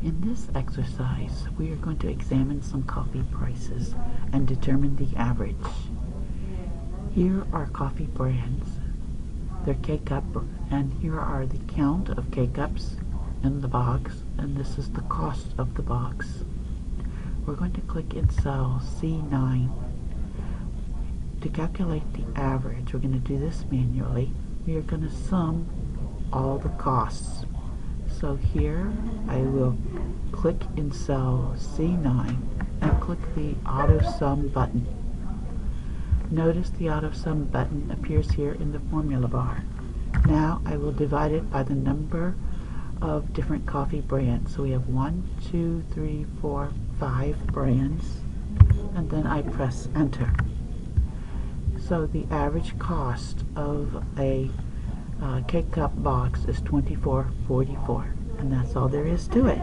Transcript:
In this exercise, we are going to examine some coffee prices and determine the average. Here are coffee brands, their K-Cup, and here are the count of K-Cups in the box, and this is the cost of the box. We're going to click in cell C9. To calculate the average, we're going to do this manually. We are going to sum all the costs. So here I will click in cell C9 and click the auto sum button. Notice the auto sum button appears here in the formula bar. Now I will divide it by the number of different coffee brands. So we have 1, 2, 3, 4, 5 brands, and then I press enter. So the average cost of a K-Cup box is $24.44, and that's all there is to it.